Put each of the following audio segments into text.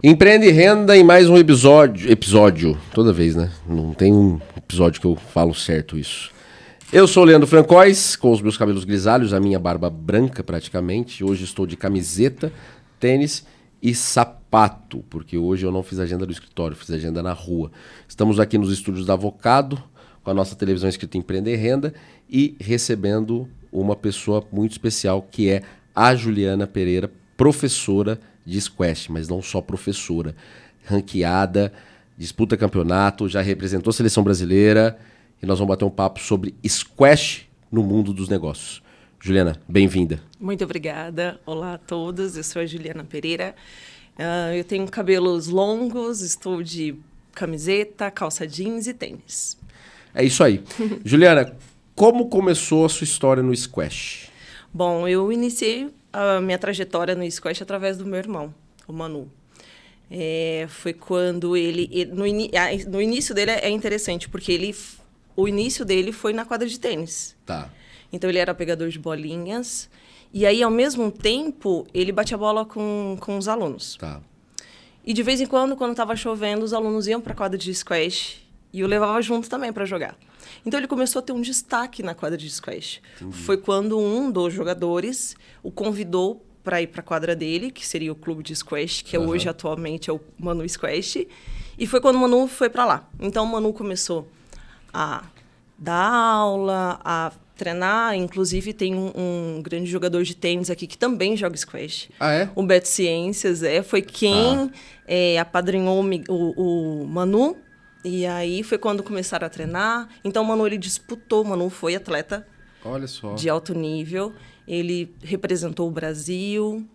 Empreende e Renda em mais um episódio. Toda vez, né? Não tem um episódio que eu falo certo isso. Eu sou o Leandro Francóis, com os meus cabelos grisalhos, a minha barba branca praticamente. Hoje estou de camiseta, tênis e sapato, porque hoje eu não fiz agenda do escritório, fiz agenda na rua. Estamos aqui nos estúdios da Avocado, com a nossa televisão escrita Empreende e Renda e recebendo uma pessoa muito especial, que é a Juliana Pereira, professora de squash, mas não só professora, ranqueada, disputa campeonato, já representou a seleção brasileira e nós vamos bater um papo sobre squash no mundo dos negócios. Juliana, bem-vinda. Muito obrigada. Olá a todos, eu sou a Juliana Pereira. Eu tenho cabelos longos, estou de camiseta, calça jeans e tênis. É isso aí. Juliana, como começou a sua história no squash? Bom, eu iniciei a minha trajetória no squash através do meu irmão, o Manu. Foi quando no início dele é interessante, porque o início dele foi na quadra de tênis. Tá. Então ele era pegador de bolinhas, e aí ao mesmo tempo ele batia bola com os alunos. Tá. E de vez em quando estava chovendo, os alunos iam para a quadra de squash e eu levava junto também para jogar. Então ele começou a ter um destaque na quadra de squash. Entendi. Foi quando um dos jogadores o convidou para ir para a quadra dele, que seria o clube de squash, que hoje atualmente é o Manu Squash. E foi quando o Manu foi para lá. Então o Manu começou a dar aula, a treinar. Inclusive tem um grande jogador de tênis aqui que também joga squash. Ah, é? O Beto Ciências, foi quem apadrinhou o Manu. E aí foi quando começaram a treinar. Então o Manu ele disputou, o Manu foi atleta. Olha só. De alto nível. Ele representou o Brasil,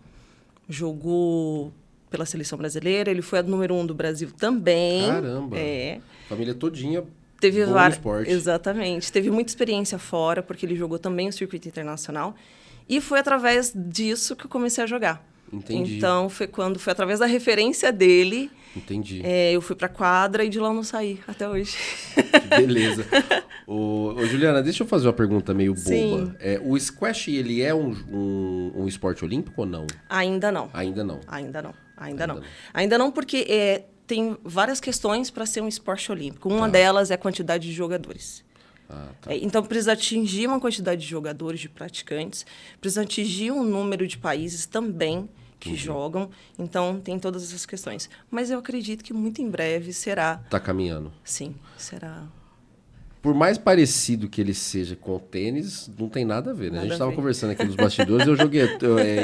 jogou pela seleção brasileira, ele foi a número 1 do Brasil também. Caramba! Família todinha. Teve bom no esporte. Exatamente. Teve muita experiência fora, porque ele jogou também o circuito internacional. E foi através disso que eu comecei a jogar. Entendi. Então, foi através da referência dele. Entendi. Eu fui pra quadra e de lá eu não saí até hoje. Que beleza. Ô, Juliana, deixa eu fazer uma pergunta meio boba. Sim. O squash, ele é um esporte olímpico ou não? Ainda não. Ainda não. Ainda não, porque tem várias questões para ser um esporte olímpico. Uma delas é a quantidade de jogadores. Tá. Então, precisa atingir uma quantidade de jogadores, de praticantes, precisa atingir um número de países também que jogam. Então, tem todas essas questões. Mas eu acredito que muito em breve será... Tá caminhando. Sim, será... Por mais parecido que ele seja com o tênis, não tem nada a ver, né? A gente estava conversando aqui nos bastidores, eu joguei...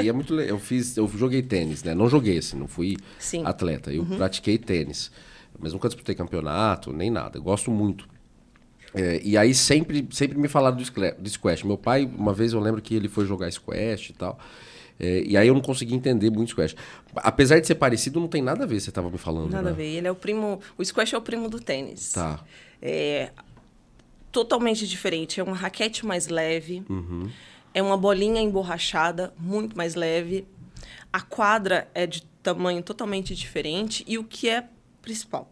e é muito legal. Eu joguei tênis, né? Não joguei assim, não fui atleta. Eu pratiquei tênis. Mas nunca disputei campeonato, nem nada. Eu gosto muito. E aí sempre me falaram do squash. Meu pai, uma vez eu lembro que ele foi jogar squash e tal. E aí eu não consegui entender muito squash. Apesar de ser parecido, não tem nada a ver, você estava me falando. Nada né? a ver. Ele é o primo... O squash é o primo do tênis. Tá. Totalmente diferente. É uma raquete mais leve. É uma bolinha emborrachada, muito mais leve. A quadra é de tamanho totalmente diferente. E o que é principal?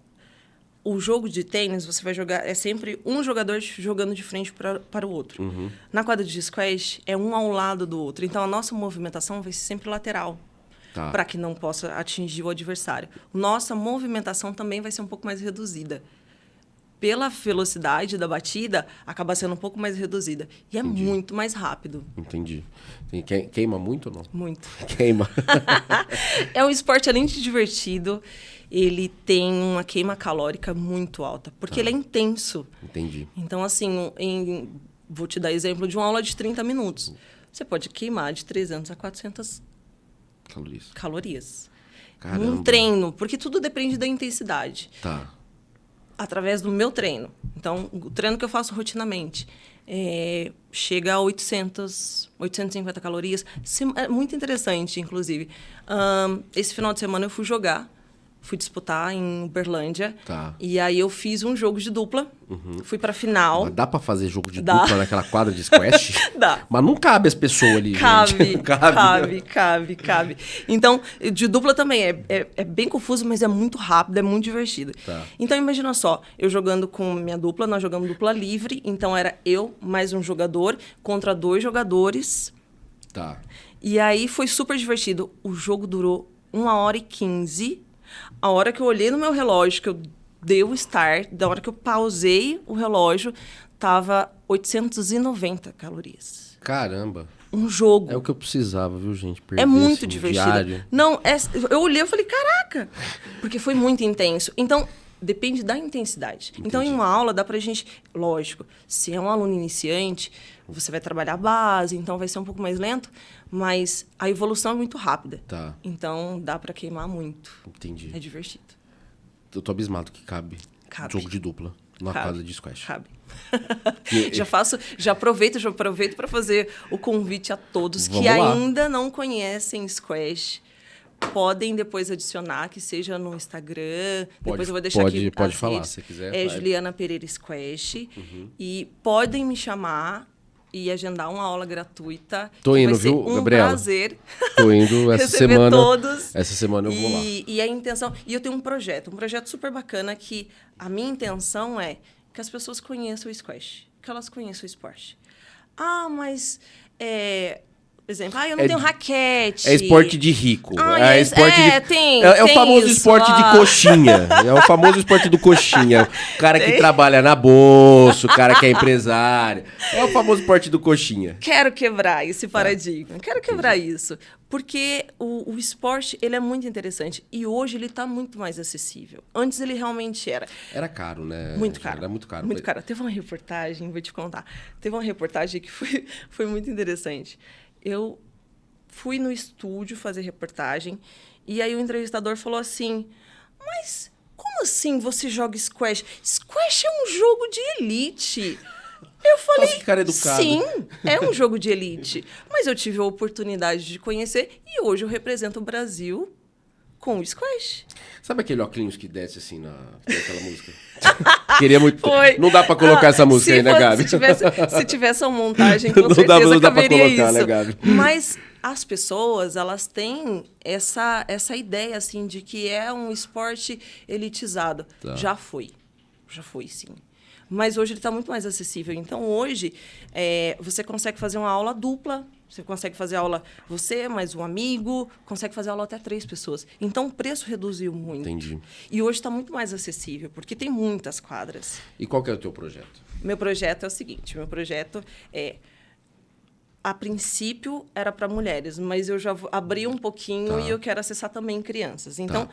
O jogo de tênis, você vai jogar... É sempre um jogador jogando de frente para o outro. Na quadra de squash, é um ao lado do outro. Então, a nossa movimentação vai ser sempre lateral. Tá. Para que não possa atingir o adversário. Nossa movimentação também vai ser um pouco mais reduzida. Pela velocidade da batida, acaba sendo um pouco mais reduzida. E é muito mais rápido. Entendi. Queima muito ou não? Muito. Queima. É um esporte, além de divertido, ele tem uma queima calórica muito alta. Porque ele é intenso. Entendi. Então, assim, vou te dar exemplo de uma aula de 30 minutos. Você pode queimar de 300 a 400 calorias. Caramba. Num treino, porque tudo depende da intensidade. Tá. Através do meu treino. Então, o treino que eu faço rotinamente chega a 850 calorias. É muito interessante, inclusive. Esse final de semana eu fui disputar em Uberlândia. Tá. E aí eu fiz um jogo de dupla. Fui pra final. Mas dá pra fazer jogo de dupla naquela quadra de squash? Dá. Mas não cabe as pessoas ali, gente. Cabe. Então, de dupla também é bem confuso, mas é muito rápido, é muito divertido. Tá. Então, imagina só, eu jogando com minha dupla, nós jogamos dupla livre, então era eu mais um jogador contra 2 jogadores. Tá. E aí foi super divertido. O jogo durou 1h15. A hora que eu olhei no meu relógio, que eu dei o start, da hora que eu pausei o relógio, tava 890 calorias. Caramba. Um jogo. É o que eu precisava, viu, gente? Perder É muito esse divertido. diário. Não, eu olhei e falei, caraca! Porque foi muito intenso. Então, depende da intensidade. Entendi. Então, em uma aula, dá pra gente... Lógico, se é um aluno iniciante, você vai trabalhar a base, então vai ser um pouco mais lento, mas a evolução é muito rápida. Tá. Então, dá pra queimar muito. Entendi. É divertido. Eu tô abismado que cabe. Cabe. Jogo de dupla. Na Cabe. quadra de squash. Cabe. E- Já aproveito para fazer o convite a todos Vamos que lá. ainda não conhecem squash. Podem depois adicionar, que seja no Instagram. Depois eu vou deixar aqui Pode as falar, redes. se quiser. É vai. Juliana Pereira Squash. E podem me chamar e agendar uma aula gratuita. Tô que indo, vai ser viu, um Gabriela? prazer Tô indo essa receber semana. todos. Essa semana eu vou lá. E a intenção... E eu tenho um projeto super bacana que a minha intenção é que as pessoas conheçam o squash, que elas conheçam o esporte. Ah, mas... por exemplo, eu não tenho raquete. É esporte de rico. Ah, é esporte de... tem é o tem famoso isso, esporte de coxinha. É o famoso esporte do coxinha. O cara que trabalha na bolsa, o cara que é empresário. É o famoso esporte do coxinha. Quero quebrar esse paradigma. Quero quebrar isso. Porque o esporte, ele é muito interessante. E hoje ele está muito mais acessível. Antes ele realmente era. Era caro, né? Muito caro. Era muito caro. Muito caro. Teve uma reportagem, vou te contar. Teve uma reportagem que foi muito interessante. Eu fui no estúdio fazer reportagem e aí o entrevistador falou assim, mas como assim você joga squash? Squash é um jogo de elite. Eu falei, Nossa, que cara educado. sim, é um jogo de elite. Mas eu tive a oportunidade de conhecer e hoje eu represento o Brasil com o squash. Sabe aquele óculos que desce assim naquela música? Queria muito. Foi. Não dá pra colocar essa música aí, né, Gabi? Se tivesse uma montagem, com Não dá- certeza não dá pra caberia colocar, isso. né, Gabi? Mas as pessoas, elas têm essa ideia, assim, de que é um esporte elitizado. Tá. Já foi, sim. Mas hoje ele está muito mais acessível. Então, hoje, você consegue fazer uma aula dupla. Você consegue fazer aula você, mais um amigo. Consegue fazer aula até 3 pessoas. Então, o preço reduziu muito. Entendi. E hoje está muito mais acessível, porque tem muitas quadras. E qual que é o teu projeto? Meu projeto é o seguinte. Meu projeto a princípio, era para mulheres. Mas eu já abri um pouquinho e eu quero acessar também crianças. Então...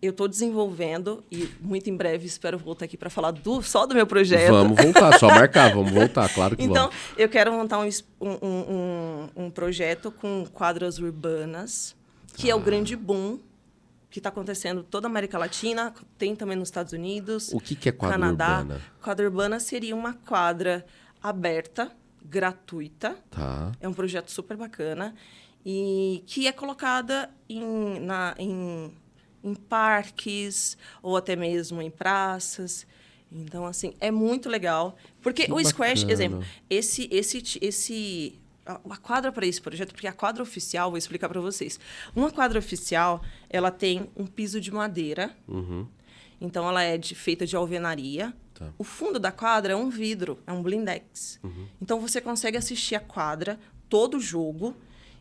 Eu estou desenvolvendo e muito em breve espero voltar aqui para falar só do meu projeto. Vamos voltar, só marcar, vamos voltar, claro que então, vamos. eu quero montar um projeto com quadras urbanas, que é o grande boom que está acontecendo em toda a América Latina, tem também nos Estados Unidos, O que é quadra Canadá. urbana? Quadra urbana seria uma quadra aberta, gratuita. Tá. É um projeto super bacana e que é colocada em parques ou até mesmo em praças. Então, assim, é muito legal. Porque Que o squash, bacana. exemplo, a quadra para esse projeto, porque a quadra oficial, vou explicar para vocês. Uma quadra oficial, ela tem um piso de madeira. Uhum. Então, ela é feita de alvenaria. Tá. O fundo da quadra é um vidro, é um blindex. Então, você consegue assistir a quadra, todo o jogo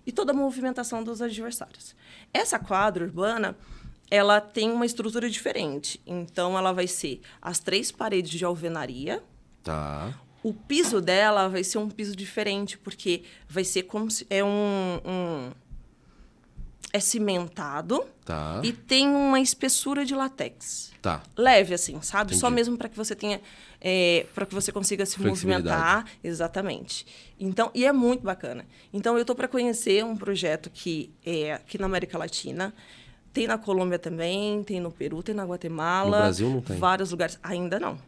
e toda a movimentação dos adversários. Essa quadra urbana... ela tem uma estrutura diferente. Então, ela vai ser as 3 paredes de alvenaria. Tá. O piso dela vai ser um piso diferente, porque vai ser como se... É cimentado Tá. e tem uma espessura de látex. Tá. Leve, assim, sabe? Entendi. Só mesmo para que você tenha... para que você consiga se movimentar. Exatamente. Então, e é muito bacana. Então, eu estou para conhecer um projeto que é aqui na América Latina. Tem na Colômbia também, tem no Peru, tem na Guatemala. No Brasil não tem? Vários lugares. Ainda não.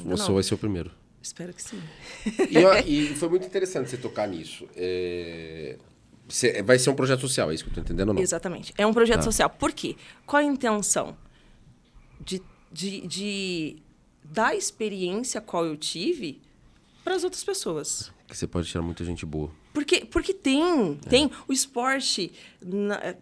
Você vai ser o primeiro. Espero que sim. E foi muito interessante você tocar nisso. Vai ser um projeto social, é isso que eu estou entendendo ou não? Exatamente. É um projeto social. Por quê? Qual a intenção? De dar a experiência qual eu tive para as outras pessoas. Que você pode tirar muita gente boa. Porque tem. O esporte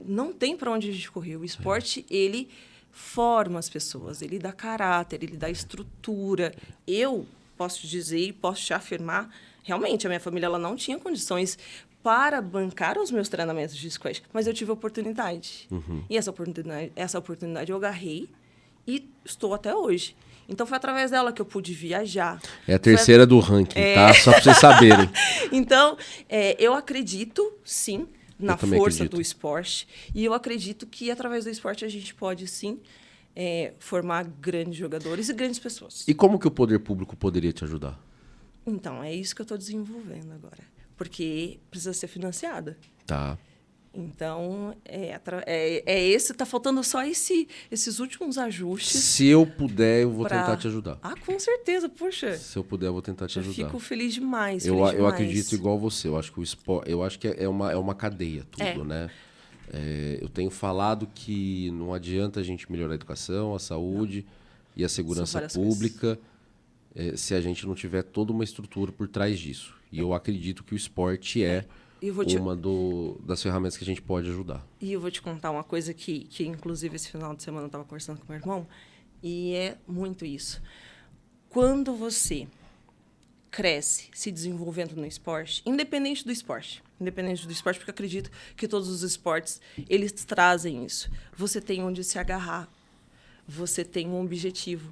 não tem para onde a gente correr. O esporte, ele forma as pessoas, ele dá caráter, ele dá estrutura. Eu posso te dizer e posso te afirmar, realmente, a minha família ela não tinha condições para bancar os meus treinamentos de squash, mas eu tive a oportunidade. E essa oportunidade eu agarrei e estou até hoje. Então, foi através dela que eu pude viajar. É a terceira do ranking, tá? Só para vocês saberem. Então, eu acredito, sim, na força acredito do esporte. E eu acredito que, através do esporte, a gente pode, sim, formar grandes jogadores e grandes pessoas. E como que o poder público poderia te ajudar? Então, é isso que eu estou desenvolvendo agora. Porque precisa ser financiada. Tá. Então, tá faltando só esses últimos ajustes. Se eu puder, eu vou tentar te ajudar. Ah, com certeza, poxa. Se eu puder, eu vou tentar te ajudar. Eu fico feliz demais. Eu acredito igual você. Eu acho que o esporte, eu acho que é uma cadeia tudo, né? Eu tenho falado que não adianta a gente melhorar a educação, a saúde e a segurança pública se a gente não tiver toda uma estrutura por trás disso. E eu acredito que o esporte é uma das ferramentas que a gente pode ajudar. E eu vou te contar uma coisa que inclusive, esse final de semana eu estava conversando com meu irmão, e é muito isso. Quando você cresce se desenvolvendo no esporte, independente do esporte, porque eu acredito que todos os esportes, eles trazem isso. Você tem onde se agarrar, você tem um objetivo,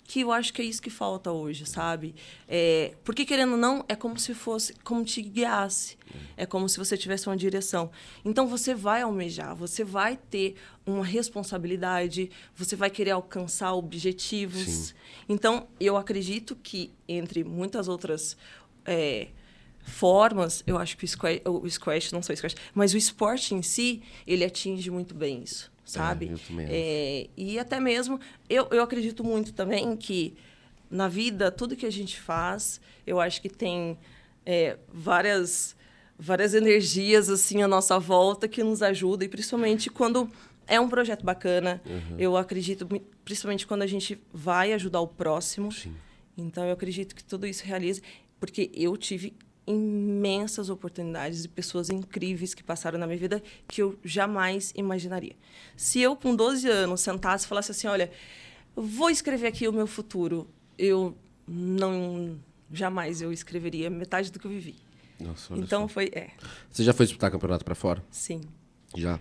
que eu acho que é isso que falta hoje, sabe? Porque, querendo ou não, é como se fosse, como te guiasse. É como se você tivesse uma direção. Então, você vai almejar, você vai ter uma responsabilidade, você vai querer alcançar objetivos. Sim. Então, eu acredito que, entre muitas outras formas, eu acho que o squash, não só o squash, mas o esporte em si, ele atinge muito bem isso. Sabe? Eu também acho. E até mesmo, eu acredito muito também que na vida, tudo que a gente faz, eu acho que tem várias energias assim à nossa volta que nos ajudam, e principalmente quando é um projeto bacana, eu acredito, principalmente quando a gente vai ajudar o próximo. Sim. Então, eu acredito que tudo isso realize, porque eu tive imensas oportunidades de pessoas incríveis que passaram na minha vida que eu jamais imaginaria. Se eu, com 12 anos, sentasse e falasse assim, olha, vou escrever aqui o meu futuro, jamais eu escreveria metade do que eu vivi. Nossa, olha então, só. Você já foi disputar campeonato para fora? Sim. Já?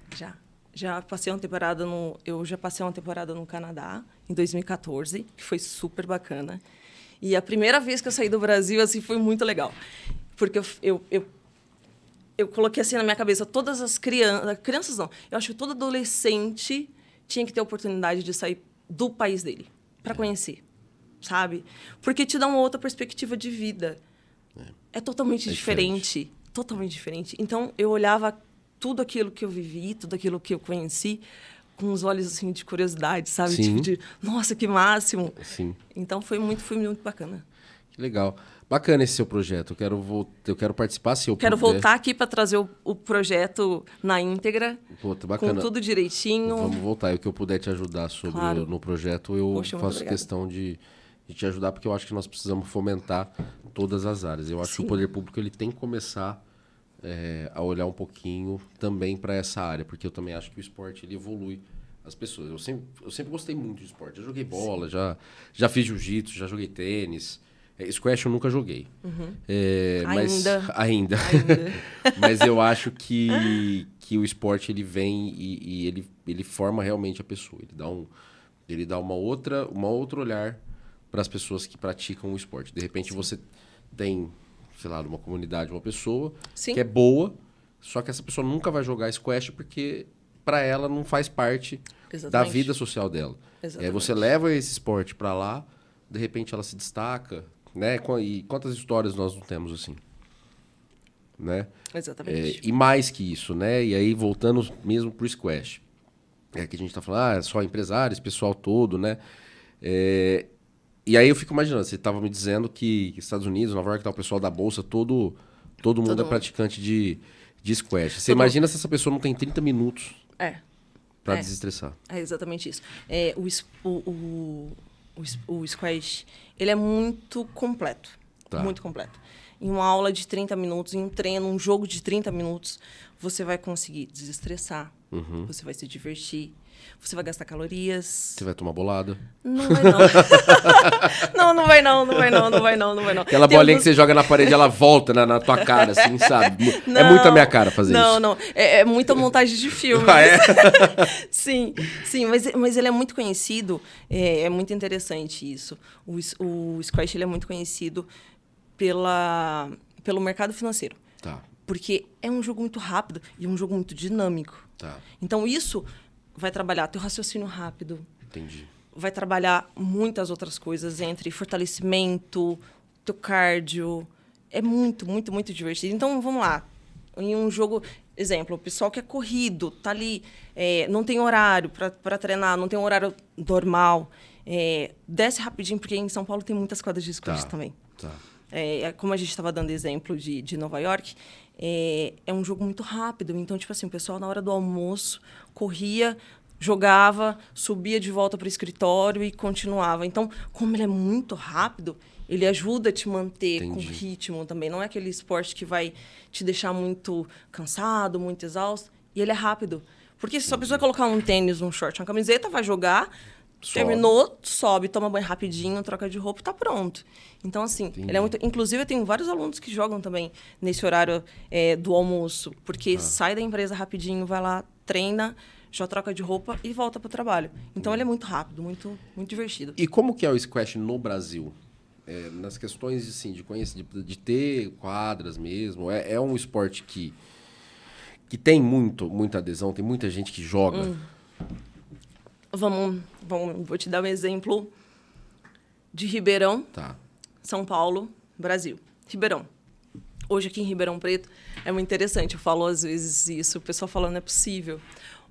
Já passei uma temporada no Canadá, em 2014, que foi super bacana. E a primeira vez que eu saí do Brasil, assim, foi muito legal. Porque eu coloquei assim na minha cabeça, todas as crianças não, eu acho que todo adolescente tinha que ter a oportunidade de sair do país dele, para conhecer, sabe? Porque te dá uma outra perspectiva de vida. É totalmente diferente. Totalmente diferente. Então, eu olhava tudo aquilo que eu vivi, tudo aquilo que eu conheci, com os olhos assim, de curiosidade, sabe? Sim. Tipo de, nossa, que máximo. Sim. Então, foi muito bacana. Que legal. Bacana esse seu projeto. Eu quero participar, se eu puder. Quero voltar aqui para trazer o projeto na íntegra, bacana. com tudo direitinho. Vamos voltar. E o que eu puder te ajudar no projeto, eu faço questão de te ajudar, porque eu acho que nós precisamos fomentar todas as áreas. Eu acho que o poder público ele tem que começar a olhar um pouquinho também para essa área, porque eu também acho que o esporte ele evolui as pessoas. Eu sempre gostei muito de esporte. Já joguei bola, já fiz jiu-jitsu, já joguei tênis. Squash eu nunca joguei. Mas ainda. Mas eu acho que o esporte ele vem e ele forma realmente a pessoa. Ele dá uma outro olhar para as pessoas que praticam o esporte. De repente você tem, sei lá, numa comunidade uma pessoa que é boa, só que essa pessoa nunca vai jogar squash porque para ela não faz parte da vida social dela. E aí você leva esse esporte para lá, de repente ela se destaca, né? E quantas histórias nós não temos assim, né? Exatamente. E mais que isso, né? E aí voltando mesmo pro squash, que a gente tá falando, é só empresários, pessoal todo, né? E aí eu fico imaginando, você estava me dizendo que Estados Unidos, Nova York, tá o pessoal da bolsa, todo mundo é praticante de squash. Você imagina se essa pessoa não tem 30 minutos para desestressar. É exatamente isso. O squash, ele é muito completo. Muito completo. em uma aula de 30 minutos, em um treino, um jogo de 30 minutos, você vai conseguir desestressar, você vai se divertir, você vai gastar calorias. Você vai tomar bolada. Não vai não. Não vai não. Aquela bolinha que você joga na parede, ela volta na tua cara, assim, sabe? Não, é muito a minha cara fazer isso. Não. É muita montagem de filme. Ah, é? Sim, mas ele é muito conhecido. É muito interessante isso. O squash ele é muito conhecido pelo mercado financeiro. Tá. Porque é um jogo muito rápido e um jogo muito dinâmico. Tá. Então, isso vai trabalhar teu raciocínio rápido. Entendi. Vai trabalhar muitas outras coisas, entre fortalecimento, teu cardio. É muito, muito, muito divertido. Então, vamos lá. Em um jogo... Exemplo, o pessoal que é corrido, tá ali, não tem horário para treinar, não tem um horário normal. Desce rapidinho, porque em São Paulo tem muitas quadras de squash também. Tá. Como a gente estava dando exemplo de Nova York, é um jogo muito rápido. Então, tipo assim, o pessoal, na hora do almoço, corria, jogava, subia de volta para o escritório e continuava. Então, como ele é muito rápido, ele ajuda a te manter com ritmo também. Não é aquele esporte que vai te deixar muito cansado, muito exausto. E ele é rápido. Porque se a pessoa colocar um tênis, um short, uma camiseta, vai jogar... Terminou, sobe, toma banho rapidinho, troca de roupa e tá pronto. Então, assim, ele é muito... Inclusive, eu tenho vários alunos que jogam também nesse horário do almoço. Porque sai da empresa rapidinho, vai lá, treina, já troca de roupa e volta pro trabalho. Então, ele é muito rápido, muito, muito divertido. E como que é o squash no Brasil? Nas questões assim, de conhecer, de ter quadras mesmo. É um esporte que tem muita adesão, tem muita gente que joga. Vou te dar um exemplo de Ribeirão, Tá. São Paulo, Brasil. Ribeirão. Hoje aqui em Ribeirão Preto é muito interessante. Eu falo às vezes isso, o pessoal falando não é possível.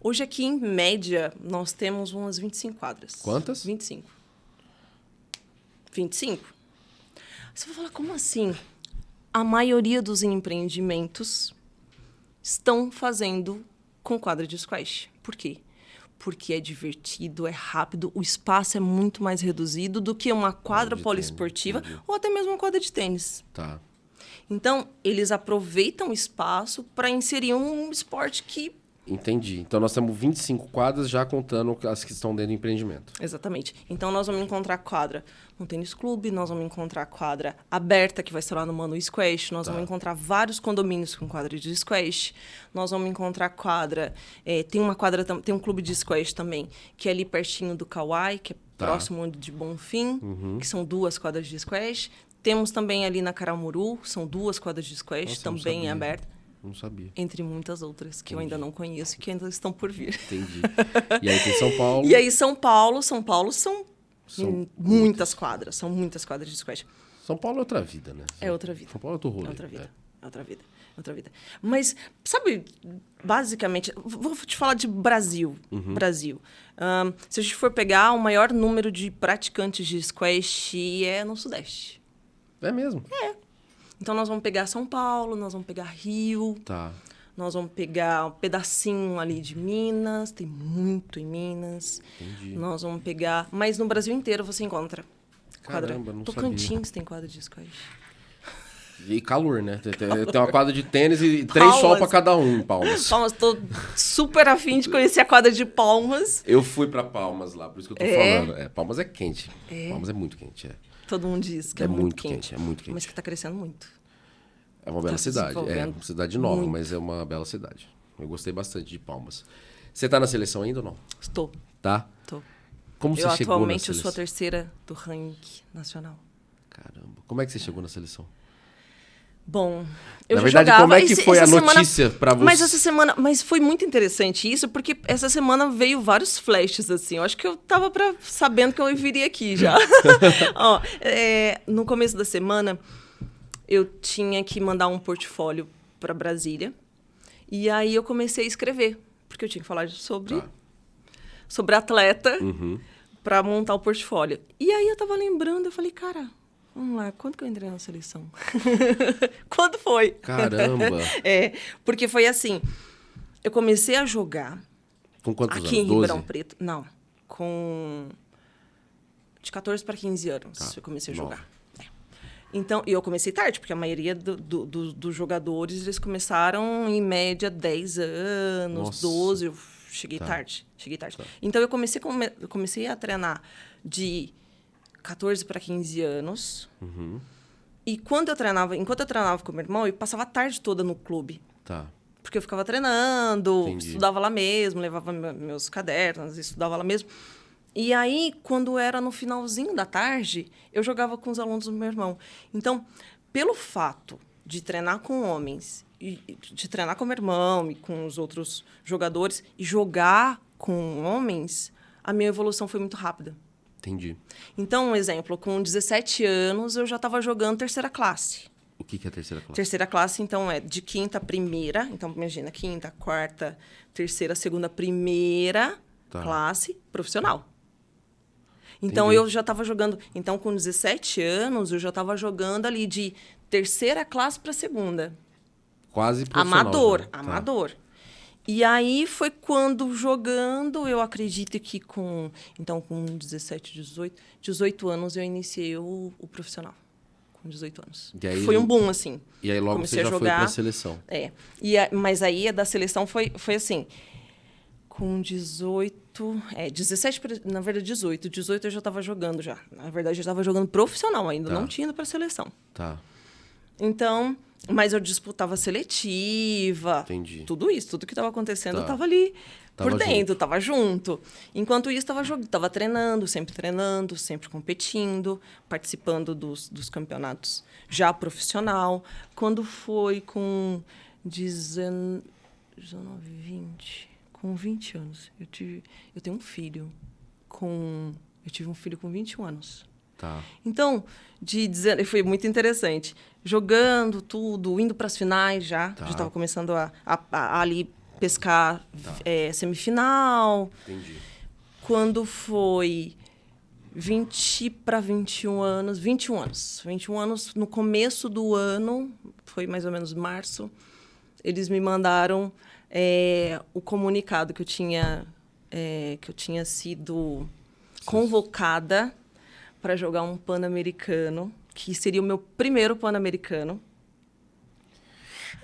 Hoje aqui, em média, nós temos umas 25 quadras. Quantas? 25. 25? Você vai falar, como assim? A maioria dos empreendimentos estão fazendo com quadra de squash. Por quê? Porque é divertido, é rápido, o espaço é muito mais reduzido do que uma quadra poliesportiva ou até mesmo uma quadra de tênis. Tá. Então, eles aproveitam o espaço para inserir um esporte que... Entendi. Então, nós temos 25 quadras já contando as que estão dentro do empreendimento. Exatamente. Então, nós vamos encontrar quadra no tênis clube, nós vamos encontrar quadra aberta, que vai ser lá no Mano Squash, nós vamos encontrar vários condomínios com quadra de squash, nós vamos encontrar quadra... tem um clube de squash também, que é ali pertinho do Kauai, que é próximo de Bonfim, que são 2 quadras de squash. Temos também ali na Caramuru, são 2 quadras de squash, também aberta. Não sabia. Entre muitas outras que eu ainda não conheço e que ainda estão por vir. Entendi. E aí tem São Paulo. E aí São Paulo são muitas quadras. São muitas quadras de squash. São Paulo é outra vida, né? É outra vida. São Paulo é outro rolê. É outra vida. É outra vida. Mas, sabe, basicamente... Vou te falar de Brasil. Brasil. Se a gente for pegar, o maior número de praticantes de squash é no Sudeste. É mesmo? É. Então, nós vamos pegar São Paulo, nós vamos pegar Rio, nós vamos pegar um pedacinho ali de Minas, tem muito em Minas. Entendi. Nós vamos pegar... Mas no Brasil inteiro você encontra quadra. Caramba, não Tocantins tem quadra de squash. E calor, né? Tem uma quadra de tênis e 3 sol pra cada um em Palmas. Palmas, tô super afim de conhecer a quadra de Palmas. Eu fui pra Palmas lá, por isso que eu tô falando. Palmas é quente. Palmas é muito quente, Todo mundo diz que é muito quente. É muito quente. Mas que tá crescendo muito. É uma bela cidade. É uma cidade nova, mas é uma bela cidade. Eu gostei bastante de Palmas. Você tá na seleção ainda ou não? Estou. Tá? Estou. Como você chegou na seleção? Atualmente eu sou a 3ª do ranking nacional. Caramba. Como é que você chegou na seleção? Bom, eu na verdade, jogava, como é que foi a notícia pra você? Mas foi muito interessante isso, porque essa semana veio vários flashes, assim. Eu acho que eu tava sabendo que eu viria aqui já. Ó, no começo da semana, eu tinha que mandar um portfólio para Brasília. E aí eu comecei a escrever, porque eu tinha que falar sobre atleta para montar o portfólio. E aí eu tava lembrando, eu falei, cara... Vamos lá, quando que eu entrei na seleção? Quando foi? Caramba! Porque foi assim, eu comecei a jogar... Com quantos anos? Aqui em Ribeirão Preto. Não, de 14 para 15 anos eu comecei a jogar. Então, e eu comecei tarde, porque a maioria dos jogadores, eles começaram em média 10 anos, Nossa. 12, eu cheguei tarde. Tá. Então, eu comecei a treinar de 14 para 15 anos. E enquanto eu treinava com meu irmão, eu passava a tarde toda no clube. Tá. Porque eu ficava treinando, Entendi. estudava lá mesmo, levava meus cadernos, estudava lá mesmo. E aí, quando era no finalzinho da tarde, eu jogava com os alunos do meu irmão. Então, pelo fato de treinar com homens, e de treinar com meu irmão e com os outros jogadores, e jogar com homens, a minha evolução foi muito rápida. Entendi. Então, um exemplo, com 17 anos, eu já estava jogando terceira classe. O que é a terceira classe? Terceira classe, então, é de quinta a primeira. Então, imagina, quinta, quarta, terceira, segunda, primeira classe profissional. Então, Entendi. eu já estava jogando... Então, com 17 anos, eu já estava jogando ali de terceira classe para segunda. Quase profissional. Amador. E aí, foi quando jogando, eu acredito que com 17, 18 anos, eu iniciei o profissional. Com 18 anos. Aí, foi um boom, assim. E aí, logo comecei você já foi para a seleção. Mas aí, a da seleção foi assim... Com 18... 17, na verdade, 18. 18 eu já estava jogando já. Na verdade, eu estava jogando profissional ainda. Não tinha ido para a seleção. Tá. Então... Mas eu disputava seletiva. Entendi. Tudo isso, tudo que estava acontecendo, eu estava ali por dentro, estava junto. Enquanto isso, estava treinando, sempre competindo, participando dos campeonatos já profissional. Quando foi com 19, 20... Com 20 anos, eu tenho um filho. Eu tive um filho com 21 anos. Tá. Então, foi muito interessante. Jogando tudo, indo para as finais já. Já estava começando a ali pescar semifinal. Entendi. Quando foi 20 para 21 anos... 21 anos. 21 anos, no começo do ano, foi mais ou menos março, eles me mandaram... o comunicado que eu tinha sido convocada para jogar um Pan-Americano, que seria o meu primeiro Pan-Americano.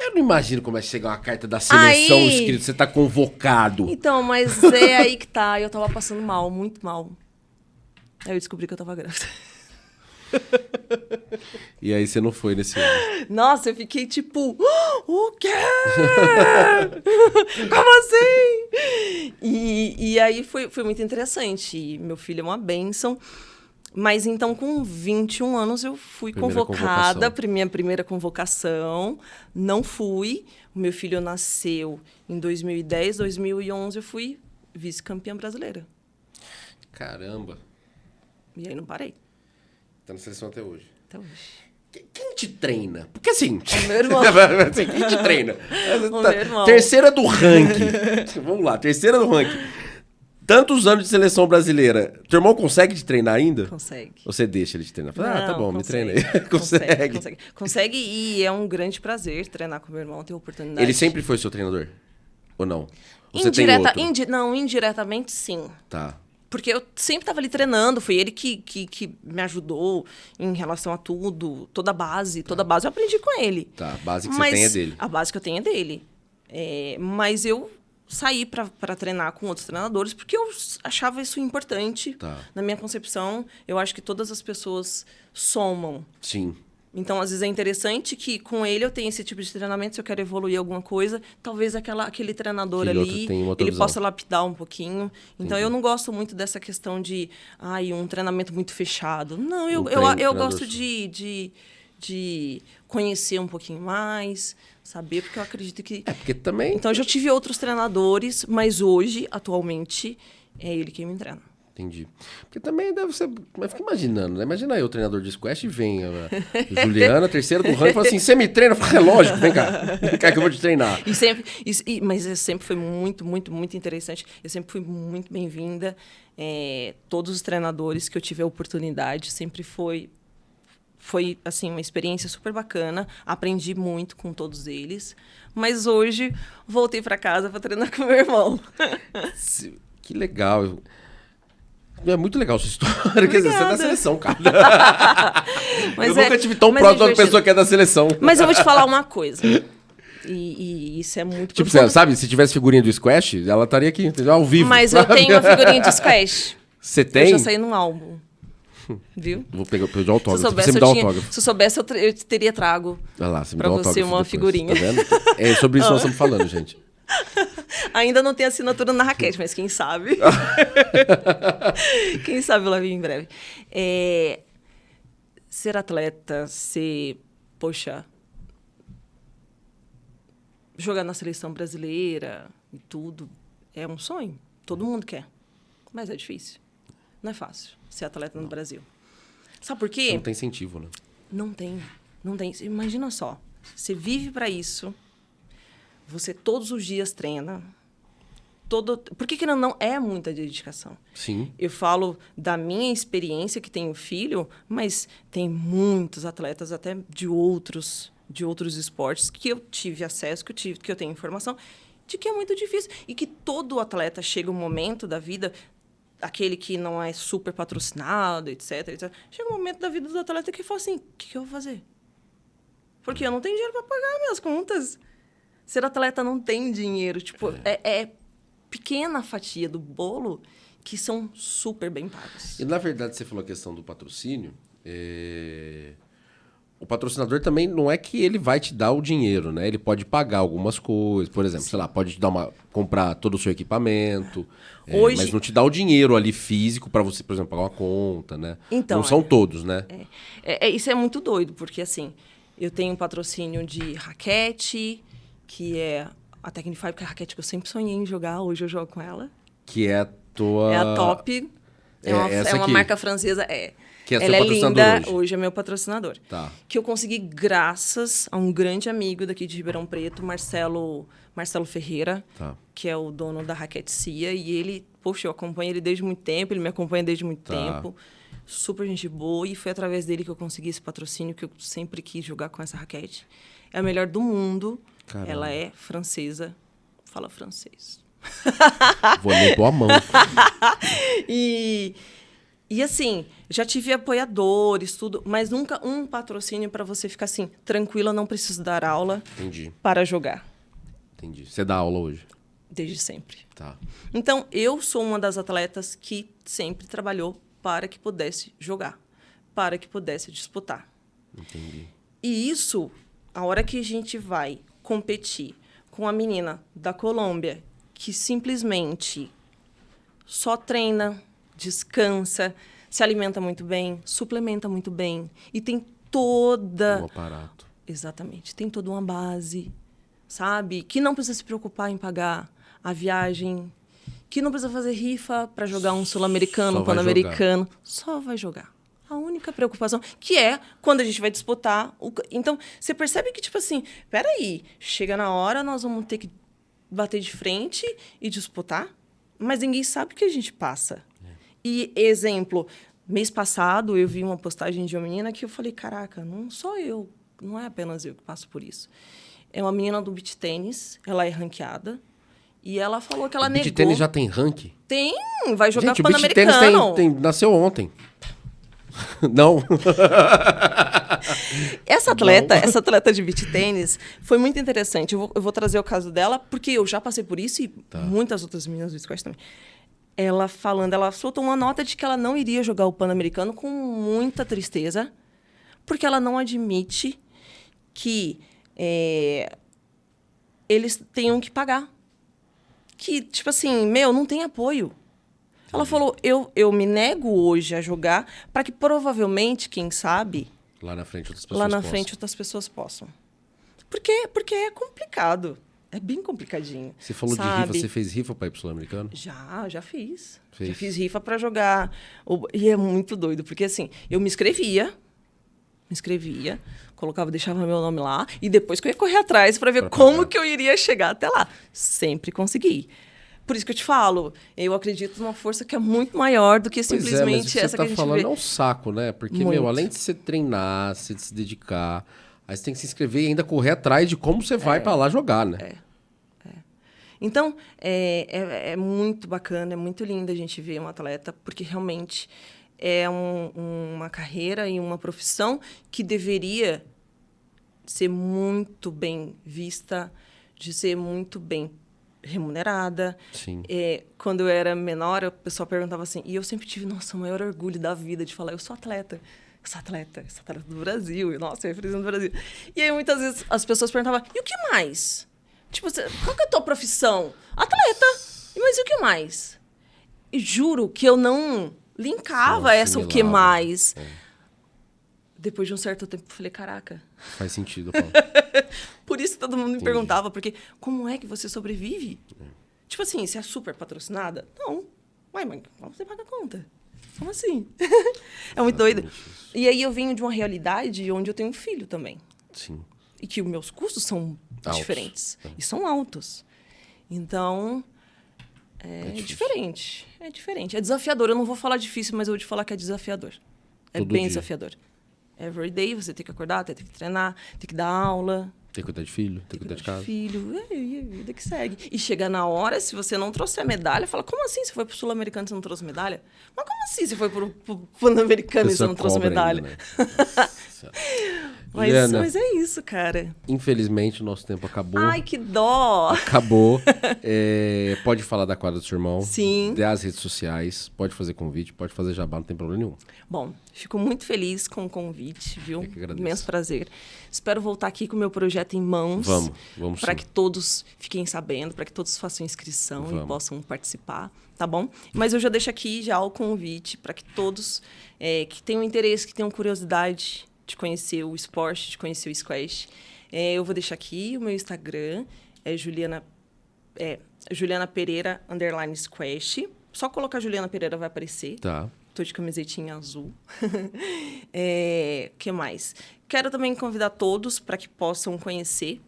Eu não imagino como é chegar uma carta da seleção escrito, você tá convocado. Então, mas é aí que tá. Eu tava passando mal, muito mal. Aí eu descobri que eu tava grávida. E aí você não foi nesse ano. Nossa, eu fiquei tipo, o quê? Como assim? E aí foi muito interessante. E meu filho é uma bênção. Mas então, com 21 anos, eu fui convocada para minha primeira convocação. Não fui. O meu filho nasceu em 2010, 2011 eu fui vice-campeã brasileira. Caramba. E aí não parei. Tá na seleção até hoje. Até hoje. Quem te treina? Porque assim... O meu irmão. Quem te treina? O meu irmão. Terceira do ranking. Vamos lá, terceira do ranking. Tantos anos de seleção brasileira. Teu irmão consegue te treinar ainda? Consegue. Você deixa ele te treinar? Fala, tá bom, consegue. Me treina aí. Consegue. Consegue e é um grande prazer treinar com meu irmão, ter a oportunidade. Ele sempre foi seu treinador? Ou não? Você tem outro? Não, indiretamente sim. Tá. Porque eu sempre estava ali treinando, foi ele que me ajudou em relação a tudo, toda a base eu aprendi com ele. Tá, a base que você tem é dele. A base que eu tenho é dele. Mas eu saí para treinar com outros treinadores porque eu achava isso importante. Tá. Na minha concepção, eu acho que todas as pessoas somam. Sim. Então, às vezes, é interessante que com ele eu tenha esse tipo de treinamento, se eu quero evoluir alguma coisa, talvez aquele treinador ali, ele possa lapidar um pouquinho. Então, eu não gosto muito dessa questão de um treinamento muito fechado. Não, eu gosto de conhecer um pouquinho mais, saber, porque eu acredito que... porque também... Então, eu já tive outros treinadores, mas hoje, atualmente, é ele quem me treina. Entendi. Porque também deve ser... Mas fica imaginando, né? Imagina aí o treinador de squash e vem a Juliana, terceira do ranking, e fala assim, você me treina? É lógico, vem cá que eu vou te treinar. Mas sempre foi muito, muito, muito interessante. Eu sempre fui muito bem-vinda. Todos os treinadores que eu tive a oportunidade, sempre foi assim, uma experiência super bacana. Aprendi muito com todos eles. Mas hoje, voltei para casa para treinar com meu irmão. Que legal. É muito legal sua história. Quer dizer, você é da seleção, cara. Mas eu nunca tive tão próximo de uma pessoa que é da seleção. Mas eu vou te falar uma coisa. E isso é muito tipo, você sabe, se tivesse figurinha do Squash, ela estaria aqui, entendeu? Ao vivo. Mas eu tenho uma figurinha de Squash. Você tem? Eu já saí num álbum. Viu? Vou pegar o autógrafo. Se eu soubesse, você me dá autógrafo. Se eu soubesse, eu teria trago. Olha lá, você me pra dá você autógrafo uma depois, figurinha. Tá vendo? É sobre isso que nós estamos falando, gente. Ainda não tem assinatura na raquete, mas quem sabe? Quem sabe lá vem em breve. Ser atleta, poxa, jogar na seleção brasileira e tudo, é um sonho. Todo mundo quer. Mas é difícil. Não é fácil ser atleta no Brasil. Sabe por quê? Não tem incentivo, né? Não tem. Imagina só. Você vive para isso. Você todos os dias treina. Por que não é muita dedicação? Sim. Eu falo da minha experiência, que tenho filho, mas tem muitos atletas até de outros esportes que eu tive acesso, que eu tenho informação, de que é muito difícil. E que todo atleta chega um momento da vida, aquele que não é super patrocinado, etc. Chega um momento da vida do atleta que fala assim, o que eu vou fazer? Porque eu não tenho dinheiro para pagar minhas contas. Ser atleta não tem dinheiro. Tipo, é pequena fatia do bolo que são super bem pagos. E, na verdade, você falou a questão do patrocínio. O patrocinador também não é que ele vai te dar o dinheiro, né? Ele pode pagar algumas coisas. Por exemplo, sei lá, pode te dar comprar todo o seu equipamento. Hoje... mas não te dá o dinheiro ali físico para você, por exemplo, pagar uma conta, né? Então, não são todos, né? Isso é muito doido, porque assim, eu tenho um patrocínio de raquete, que é a Tecnify, que é a raquete que eu sempre sonhei em jogar, hoje eu jogo com ela. Que é a tua... É a Top. É uma marca francesa, Que é ela é linda, hoje é meu patrocinador. Tá. Que eu consegui graças a um grande amigo daqui de Ribeirão Preto, Marcelo Ferreira, tá. Que é o dono da Raquete Cia. E ele, poxa, eu acompanho ele desde muito tempo, ele me acompanha desde muito tempo. Super gente boa. E foi através dele que eu consegui esse patrocínio, que eu sempre quis jogar com essa raquete. É a melhor do mundo. Caramba. Ela é francesa, fala francês. Vou nem pôr a mão. E assim, já tive apoiadores, tudo, mas nunca um patrocínio para você ficar assim, tranquila, não preciso dar aula. Entendi. Para jogar. Entendi. Você dá aula hoje? Desde sempre. Tá. Então, eu sou uma das atletas que sempre trabalhou para que pudesse jogar, para que pudesse disputar. Entendi. E isso, a hora que a gente vai competir com a menina da Colômbia, que simplesmente só treina, descansa, se alimenta muito bem, suplementa muito bem e tem toda... Um aparato. Exatamente. Tem toda uma base, sabe? Que não precisa se preocupar em pagar a viagem, que não precisa fazer rifa para jogar um sul-americano, um pan-americano. Só vai jogar. A única preocupação, que é quando a gente vai disputar... Então, você percebe que, tipo assim, peraí, chega na hora, nós vamos ter que bater de frente e disputar, mas ninguém sabe o que a gente passa. E, exemplo, mês passado eu vi uma postagem de uma menina que eu falei, caraca, não sou eu, não é apenas eu que passo por isso. É uma menina do beach tênis, ela é ranqueada, e ela falou que ela negou... O beach tênis já tem ranking? Tem, vai jogar gente, pan-americano. O beach tênis nasceu ontem. Não. Essa atleta de beach tênis foi muito interessante. Eu vou trazer o caso dela, porque eu já passei por isso e muitas outras meninas do squash também. Ela soltou uma nota de que ela não iria jogar o Pan-Americano com muita tristeza, porque ela não admite que eles tenham que pagar. Que, tipo assim, não tem apoio. Ela falou, eu me nego hoje a jogar para que provavelmente, quem sabe... Lá na frente outras pessoas possam. Porque é complicado. É bem complicadinho. Você falou de rifa, você fez rifa para ir pro Sul-Americano? Já fiz. Fez. Já fiz rifa para jogar. E é muito doido, porque assim, eu me inscrevia, deixava meu nome lá, e depois que eu ia correr atrás para ver como que eu iria chegar até lá. Sempre consegui. Por isso que eu te falo, eu acredito numa força que é muito maior do que simplesmente essa que a gente vê. Você tá falando é um saco, né? Porque, além de você treinar, você se dedicar, aí você tem que se inscrever e ainda correr atrás de como você vai para lá jogar, né? Então, é muito bacana, é muito lindo a gente ver um atleta, porque realmente é uma carreira e uma profissão que deveria ser muito bem vista, de ser muito bem remunerada. Sim. Quando eu era menor, o pessoal perguntava assim, e eu sempre tive, nossa, o maior orgulho da vida de falar, eu sou atleta do Brasil, e, nossa, eu represento o Brasil. E aí, muitas vezes, as pessoas perguntavam, e o que mais? Tipo, qual que é a tua profissão? Atleta. Mas e o que mais? E juro que eu não linkava essa o que mais. Depois de um certo tempo, eu falei, caraca. Faz sentido, Paulo. Por isso que todo mundo me perguntava, porque como é que você sobrevive? Tipo assim, você é super patrocinada? Não. Ué, mas como você paga a conta? Como assim? É muito doido. Isso. E aí eu venho de uma realidade onde eu tenho um filho também. Sim. E que os meus custos são diferentes. E são altos. Então, é diferente. É diferente. É desafiador. Eu não vou falar difícil, mas eu vou te falar que é desafiador. É bem desafiador. Every day você tem que acordar, tem que treinar, tem que dar aula. Tem que cuidar de filho, tem que cuidar de casa. Filho, e a vida que segue. E chegar na hora, se você não trouxer medalha, fala, como assim você foi pro Sul-Americano e você não trouxe medalha? Mas como assim você foi pro Pan-Americano e você não trouxe medalha? Ainda, né? Mas é isso, cara. Infelizmente, o nosso tempo acabou. Ai, que dó! Acabou. Pode falar da quadra do seu irmão. Sim. Das redes sociais. Pode fazer convite, pode fazer jabá, não tem problema nenhum. Bom, fico muito feliz com o convite, viu? Eu que agradeço. Imenso prazer. Espero voltar aqui com o meu projeto em mãos. Vamos para que todos fiquem sabendo, para que todos façam inscrição e possam participar, tá bom? Mas eu já deixo aqui já o convite para que todos que tenham interesse, que tenham curiosidade de conhecer o esporte, de conhecer o squash. Eu vou deixar aqui o meu Instagram, Juliana Pereira _squash. Só colocar Juliana Pereira vai aparecer. Tá. Tô de camisetinha azul. Que mais? Quero também convidar todos para que possam conhecer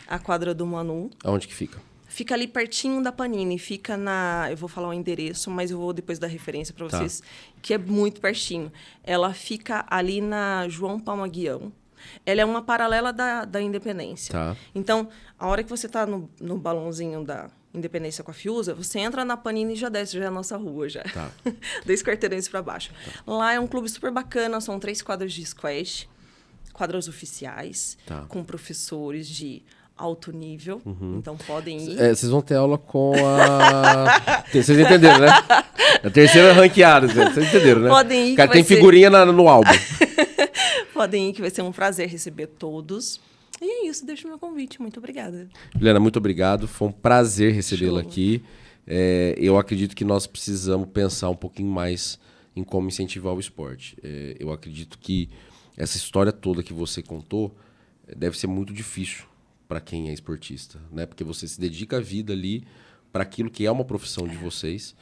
a quadra do Manu. Aonde que fica? Fica ali pertinho da Panini. Fica na... Eu vou falar o endereço, mas eu vou depois dar referência para vocês, que é muito pertinho. Ela fica ali na João Palma Guião. Ela é uma paralela da Independência. Tá. Então, a hora que você está no balãozinho da Independência com a Fiusa, você entra na Panini e já desce, já é a nossa rua, já. Tá. 2 quarteirões para baixo. Tá. Lá é um clube super bacana, são 3 quadras de squash, quadras oficiais, com professores de alto nível, então podem ir. Vocês vão ter aula com a... Vocês entenderam, né? A terceira ranqueada, vocês entenderam, né? Podem ir. Cara, tem figurinha no álbum. Podem ir, que vai ser um prazer receber todos. E é isso, deixo o meu convite. Muito obrigada. Juliana, muito obrigado. Foi um prazer recebê-la aqui. Eu acredito que nós precisamos pensar um pouquinho mais em como incentivar o esporte. Eu acredito que essa história toda que você contou deve ser muito difícil para quem é esportista, né? Porque você se dedica a vida ali para aquilo que é uma profissão de vocês,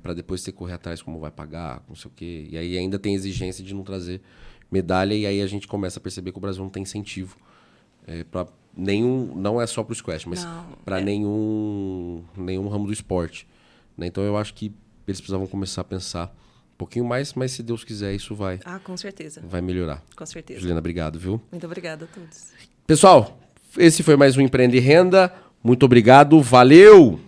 para depois ter que correr atrás como vai pagar, não sei o quê. E aí ainda tem exigência de não trazer medalha, e aí a gente começa a perceber que o Brasil não tem incentivo para nenhum, não é só para o squash, mas para nenhum ramo do esporte, né? Então eu acho que eles precisavam começar a pensar um pouquinho mais, mas se Deus quiser isso vai. Com certeza. Vai melhorar. Com certeza. Juliana, obrigado, viu? Muito obrigada a todos. Pessoal, esse foi mais um Empreende Renda. Muito obrigado, valeu!